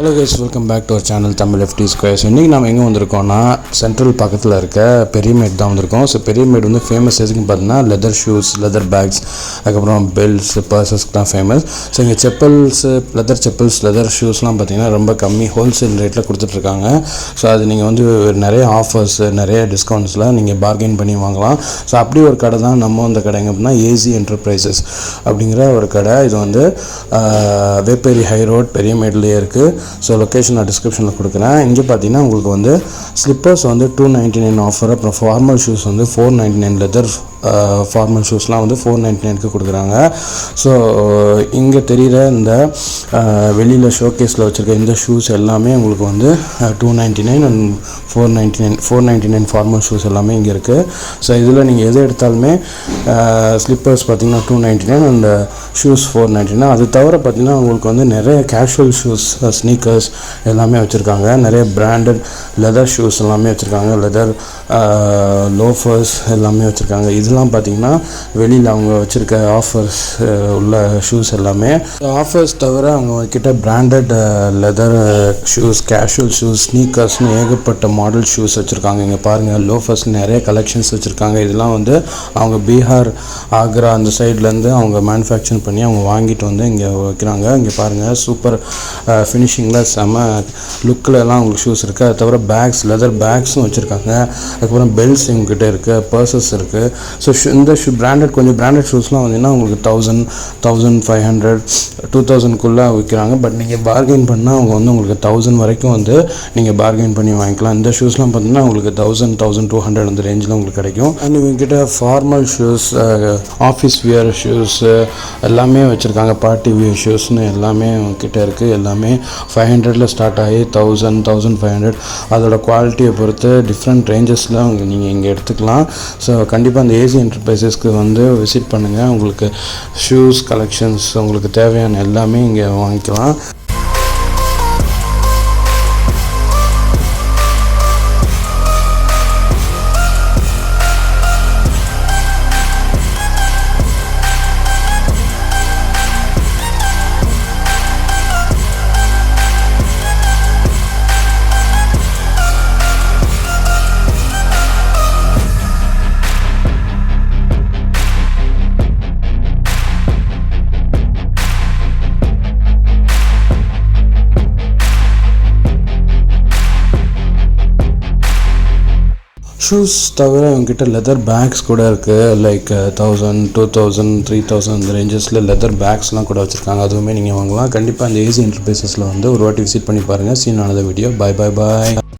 Hello guys, welcome back to our channel Tamil FT squares. இன்றைக்கி நம்ம எங்கே வந்திருக்கோம்னா சென்ட்ரல் பக்கத்தில் இருக்க பெரியமேட் தான் வந்திருக்கோம். ஸோ பெரியமேட் வந்து ஃபேமஸ் எதுக்குன்னு பார்த்தீங்கன்னா லெதர் ஷூஸ், லெதர் பேக்ஸ், அதுக்கப்புறம் பெல்ட்ஸ், பர்சஸ்க்கு ஃபேமஸ். ஸோ இங்கே செப்பல்ஸு, லெதர் செப்பல்ஸ், லெதர் ஷூஸ்லாம் பார்த்தீங்கன்னா ரொம்ப கம்மி ஹோல்சேல் ரேட்டில் கொடுத்துட்ருக்காங்க. ஸோ அது நீங்கள் வந்து நிறைய ஆஃபர்ஸ், நிறைய டிஸ்கவுண்ட்ஸில் நீங்கள் பார்கெயின் பண்ணி வாங்கலாம். ஸோ அப்படி ஒரு கடை தான் நம்ம அந்த கடைங்க அப்படின்னா ஏசி என்டர்பிரைசஸ் அப்படிங்கிற ஒரு கடை. இது வந்து வேப்பேரி ஹை ரோட் பெரியமேட்லேயே இருக்குது. ஸோ லொக்கேஷன் நான் டிஸ்கிரிப்ஷனில் கொடுக்குறேன். இங்கே பார்த்தீங்கன்னா உங்களுக்கு வந்து ஸ்லிப்பர்ஸ் வந்து 299 ஆஃபர், அப்புறம் ஃபார்மல் ஷூஸ் வந்து 499, லெதர் ஃபார்மல் ஷூஸ்லாம் வந்து 499க்கு கொடுக்குறாங்க. ஸோ இங்கே தெரிகிற இந்த வெளியில் ஷோகேஸில் வச்சுருக்க இந்த ஷூஸ் எல்லாமே உங்களுக்கு வந்து 299 அண்ட் 499 ஃபார்மல் ஷூஸ் எல்லாமே இங்கே இருக்குது. ஸோ இதில் நீங்கள் எது எடுத்தாலுமே ஸ்லிப்பர்ஸ் பார்த்திங்கன்னா 299 அண்ட் ஷூஸ் 499. அது தவிர பார்த்திங்கன்னா உங்களுக்கு வந்து நிறைய கேஷுவல் ஷூஸ், ஸ்னீக்கர்ஸ் எல்லாமே வச்சுருக்காங்க. நிறைய பிராண்டட் லெதர் ஷூஸ் எல்லாமே வச்சுருக்காங்க. லெதர் லோஃபர்ஸ் எல்லாமே வச்சுருக்காங்க. இதெல்லாம் பார்த்திங்கன்னா வெளியில் அவங்க வச்சுருக்க ஆஃபர்ஸ் உள்ள ஷூஸ் எல்லாமே. ஆஃபர்ஸ் தவிர அவங்க கிட்ட branded leather shoes, casual shoes, ஸ்னீக்கர்ஸ்னு ஏகப்பட்ட மாடல் ஷூஸ் வச்சுருக்காங்க. இங்கே பாருங்கள், லோஃபர்ஸ் நிறைய கலெக்ஷன்ஸ் வச்சுருக்காங்க. இதெல்லாம் வந்து அவங்க பீகார், ஆக்ரா அந்த சைட்லேருந்து அவங்க மேனுஃபேக்சர் பண்ணி அவங்க வாங்கிட்டு வந்து இங்கே வைக்கிறாங்க. இங்கே பாருங்கள், சூப்பர் ஃபினிஷிங்கில் செம லுக்கில் எல்லாம் அவங்களுக்கு ஷூஸ் இருக்குது. அது தவிர பேக்ஸ், லெதர் பேக்ஸும் வச்சுருக்காங்க. அதுக்கப்புறம் பெல்ட்ஸ் இவங்ககிட்ட இருக்குது, பர்சஸ் இருக்குது. ஸோ இந்த பிராண்டட் கொஞ்சம் பிராண்டட் ஷூஸ்லாம் வந்தீங்கன்னா உங்களுக்கு 1000, 1500, 2000க்குள்ளே விற்கிறாங்க. பட் நீங்கள் பார்கெயின் பண்ணால் அவங்க வந்து உங்களுக்கு 1000 வரைக்கும் வந்து நீங்கள் பார்கெயின் பண்ணி வாங்கிக்கலாம். இந்த ஷூஸ்லாம் பார்த்தீங்கன்னா உங்களுக்கு 1000, 1200 அந்த ரேஞ்சில் உங்களுக்கு கிடைக்கும். அண்ட் இவங்ககிட்ட formal shoes, office wear shoes எல்லாமே வச்சுருக்காங்க. பார்ட்டி வியர் ஷூஸ்னு எல்லாமே அவங்கக்கிட்ட இருக்குது. எல்லாமே 500ல் ஸ்டார்ட் ஆகி 1000, 1500 அதோட குவாலிட்டியை பொறுத்து டிஃப்ரெண்ட் ரேஞ்சஸில் நீங்கள் இங்கே எடுத்துக்கலாம். ஸோ கண்டிப்பாக அந்த ஏசி என்டர்பிரைசஸ்க்கு வந்து விசிட் பண்ணுங்கள். உங்களுக்கு ஷூஸ் கலெக்ஷன்ஸ், உங்களுக்கு தேவையான எல்லாமே இங்கே வாங்கிக்கலாம். ஷூஸ் தவிர இவங்ககிட்ட லெதர் பேக்ஸ் கூட இருக்குது. லைக் 1000, 2000, 3000 இந்த ரேஞ்சஸில் லெதர் பேக்ஸ்லாம் கூட வச்சுருக்காங்க. அதுவுமே நீங்கள் வாங்கலாம். கண்டிப்பாக அந்த ஏசி என்டர்பிரைசஸில் வந்து ஒரு வாட்டி விசிட் பண்ணி பாருங்கள். சீன் ஆனது வீடியோ. பாய் பாய் பாய்.